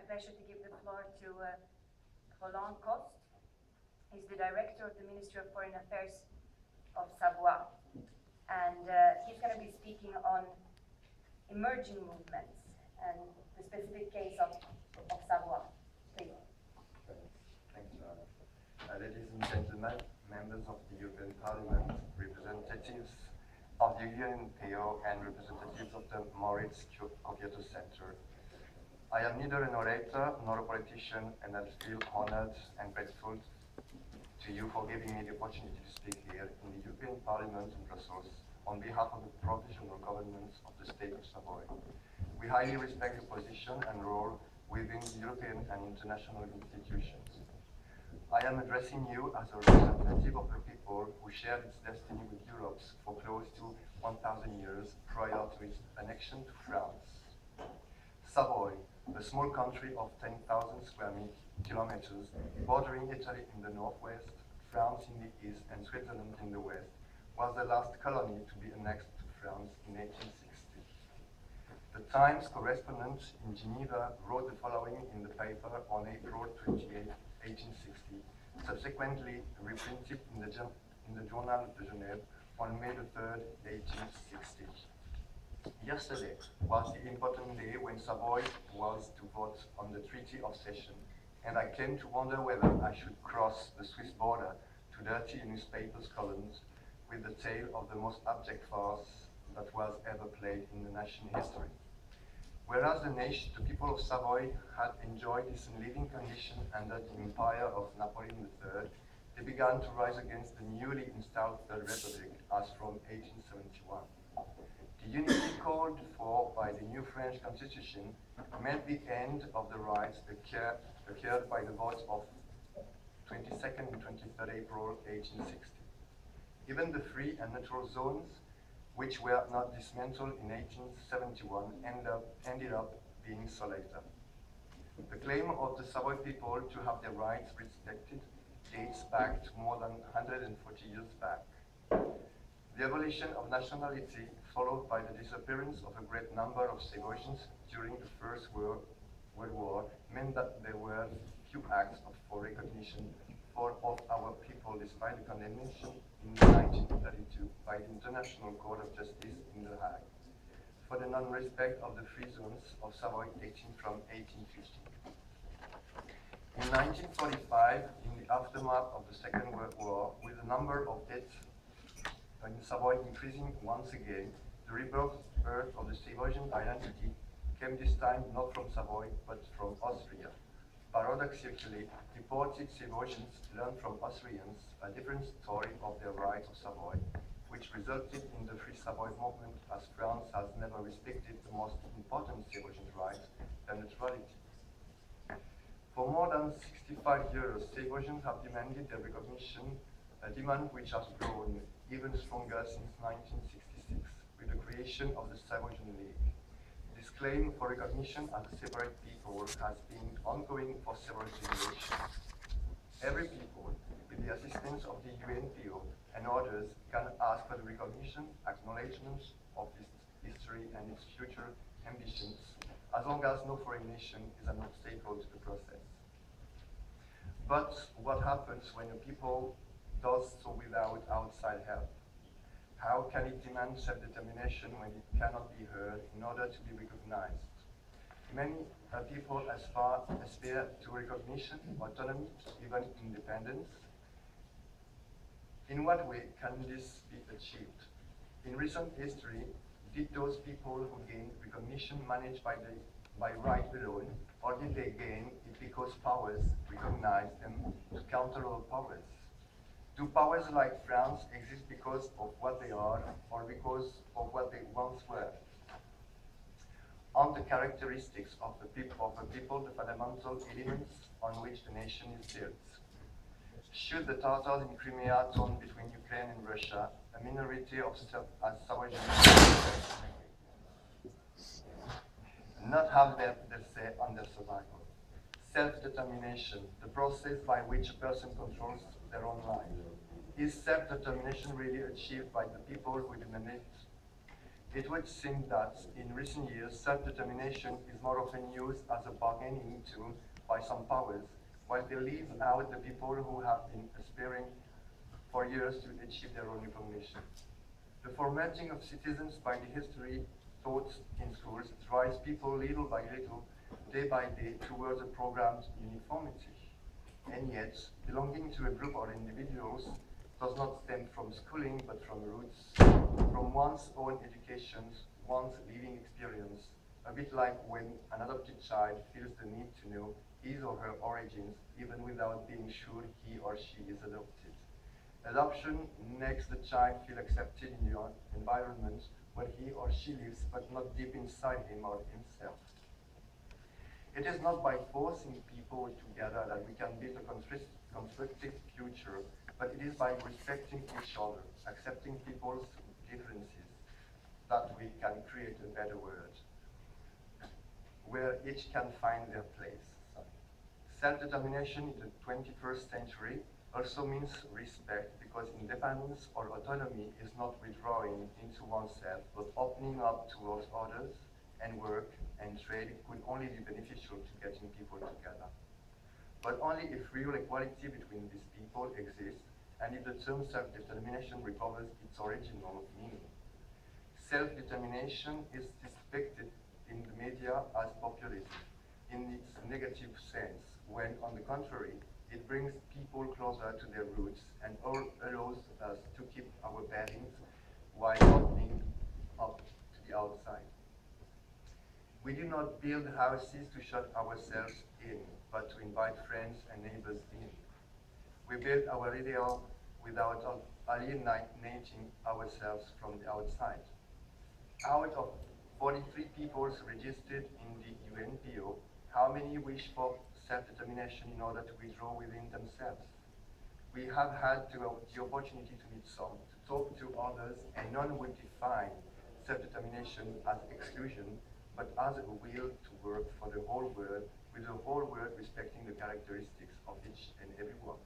pleasure to give the floor to Roland Coste. He's the director of the Ministry of Foreign Affairs of Savoie. And he's going to be speaking on emerging movements and the specific case of Savoie. Please. Thank you. Ladies and gentlemen, members of the European Parliament, representatives of the UNPO and representatives of the Moritz Computer Center. I am neither an orator nor a politician, and I feel honored and grateful to you for giving me the opportunity to speak here in the European Parliament in Brussels on behalf of the provisional government of the state of Savoie. We highly respect your position and role within the European and international institutions. I am addressing you as a representative of the people who shared its destiny with Europe for close to 1,000 years prior to its annexion to France. Savoie, a small country of 10,000 square kilometers, bordering Italy in the northwest, France in the east, and Switzerland in the west, was the last colony to be annexed to France in 1860. The Times correspondent in Geneva wrote the following in the paper on April 28, 1860, subsequently reprinted in the Journal de Genève on May 3, 1860. Yesterday was the important day when Savoie was to vote on the Treaty of Cession, and I came to wonder whether I should cross the Swiss border to dirty newspapers' columns with the tale of the most abject farce that was ever played in the national history. Whereas the people of Savoie had enjoyed decent living conditions under the empire of Napoleon III, they began to rise against the newly installed Third Republic as from 1871. The unity called for by the new French Constitution meant the end of the rights occurred by the votes of 22nd and 23rd April 1860. Even the free and neutral zones, which were not dismantled in 1871, ended up being so later. The claim of the Savoy people to have their rights respected dates back to more than 140 years back. The abolition of nationality, followed by the disappearance of a great number of Savoyans during the First World War, meant that there were few acts for recognition of our people, despite the condemnation in 1932 by the International Court of Justice in The Hague for the non-respect of the free zones of Savoy dating from 1850. In 1945, in the aftermath of the Second World War, with the number of deaths in Savoy increasing once again, the rebirth of the Savoyan identity came this time not from Savoy, but from Austria. Paradoxically, deported Savoyans learned from Austrians a different story of their rights of Savoy, which resulted in the Free Savoy movement, as France has never respected the most important Savoyan right, their neutrality. For more than 65 years, Savoyans have demanded their recognition, a demand which has grown even stronger since 1966, with the creation of the Savoyan League. This claim for recognition as a separate people has been ongoing for several generations. Every people, with the assistance of the UNPO and others, can ask for the recognition, acknowledgement of its history and its future ambitions, as long as no foreign nation is an obstacle to the process. But what happens when a people does so without outside help? How can it demand self-determination when it cannot be heard in order to be recognized? Many people aspire to recognition, autonomy, even independence. In what way can this be achieved? In recent history, did those people who gained recognition manage by right alone, or did they gain it because powers recognized them to counter all powers? Do powers like France exist because of what they are, or because of what they once were? On the characteristics of the people, the fundamental elements on which the nation is built. Should the Tatars in Crimea, torn between Ukraine and Russia, a minority of Savoyans, not have their say on their survival? Self-determination, the process by which a person controls their own life. Is self-determination really achieved by the people who demand it? It would seem that in recent years, self-determination is more often used as a bargaining tool by some powers, while they leave out the people who have been aspiring for years to achieve their own recognition. The formatting of citizens by the history taught in schools drives people little by little, day by day, towards a programmed uniformity. And yet, belonging to a group or individuals does not stem from schooling, but from roots, from one's own education, one's living experience, a bit like when an adopted child feels the need to know his or her origins, even without being sure he or she is adopted. Adoption makes the child feel accepted in the environment where he or she lives, but not deep inside him or himself. It is not by forcing people together that we can build a constructive future, but it is by respecting each other, accepting people's differences, that we can create a better world, where each can find their place. Self-determination in the 21st century also means respect, because independence or autonomy is not withdrawing into oneself, but opening up towards others, and work and trade could only be beneficial to getting people together. But only if real equality between these people exists, and if the term self-determination recovers its original meaning. Self-determination is depicted in the media as populism, in its negative sense, when, on the contrary, it brings people closer to their roots and allows us to keep our bearings while opening up to the outside. We do not build houses to shut ourselves in, but to invite friends and neighbors in. We build our ideal without alienating ourselves from the outside. Out of 43 peoples registered in the UNPO, how many wish for self-determination in order to withdraw within themselves? We have had the opportunity to meet some, to talk to others, and none would define self-determination as exclusion, but as a will to work for the whole world, with the whole world respecting the characteristics of each and every one.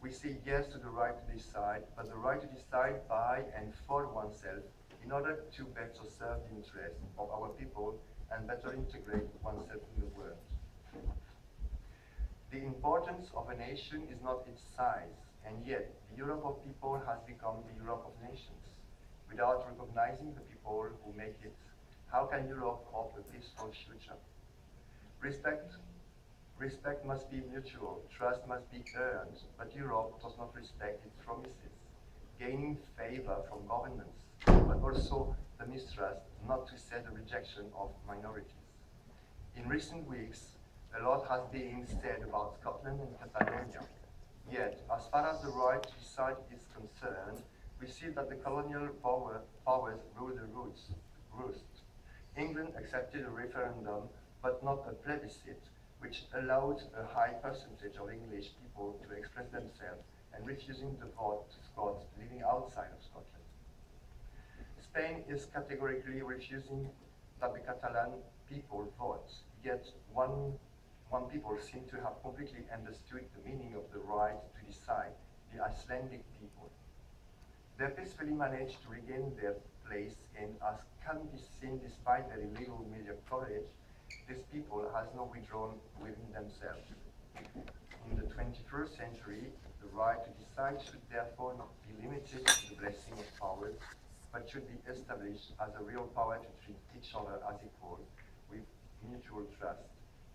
We say yes to the right to decide, but the right to decide by and for oneself in order to better serve the interests of our people and better integrate oneself in the world. The importance of a nation is not its size, and yet the Europe of people has become the Europe of nations. Without recognizing the people who make it, how can Europe offer a peaceful future? Respect must be mutual, trust must be earned, but Europe does not respect its promises, gaining favor from governments, but also the mistrust, not to say the rejection of minorities. In recent weeks, a lot has been said about Scotland and Catalonia. Yet, as far as the right to decide is concerned, we see that the colonial powers rule the roost. England accepted a referendum, but not a plebiscite, which allowed a high percentage of English people to express themselves and refusing the vote to Scots living outside of Scotland. Spain is categorically refusing that the Catalan people vote, yet one people seem to have completely understood the meaning of the right to decide, the Icelandic people. They peacefully managed to regain their place, and as can be seen despite their illegal media coverage, this people has not withdrawn within themselves. In the 21st century, the right to decide should therefore not be limited to the blessing of powers, but should be established as a real power to treat each other as equals, with mutual trust.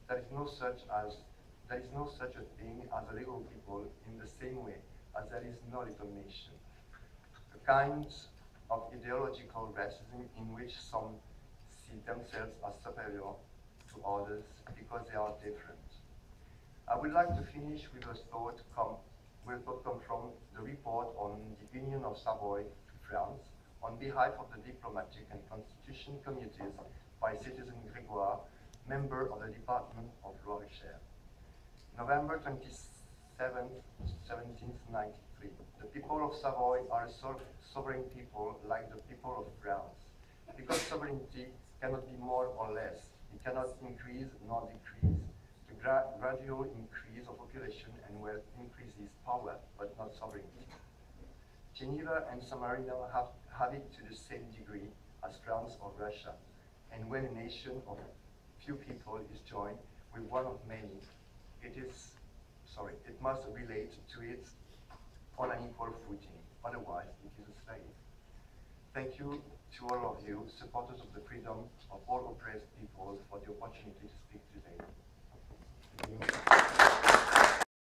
There is no such a thing as a little people in the same way as there is no little nation. A kind of ideological racism in which some see themselves as superior to others because they are different. I would like to finish with a thought come from the report on the Union of Savoie to France on behalf of the diplomatic and constitution committees by citizen Grégoire, member of the Department of Loire-et-Cher. November 27, 1793. The people of Savoy are a sovereign people like the people of France. Because sovereignty cannot be more or less, it cannot increase nor decrease. The gradual increase of population and wealth increases power, but not sovereignty. Geneva and San Marino have it to the same degree, as France or Russia. And when a nation of few people is joined with one of many, it must relate to it on an equal footing. Otherwise, it is a slave. Thank you to all of you, supporters of the freedom of all oppressed people, for the opportunity to speak today.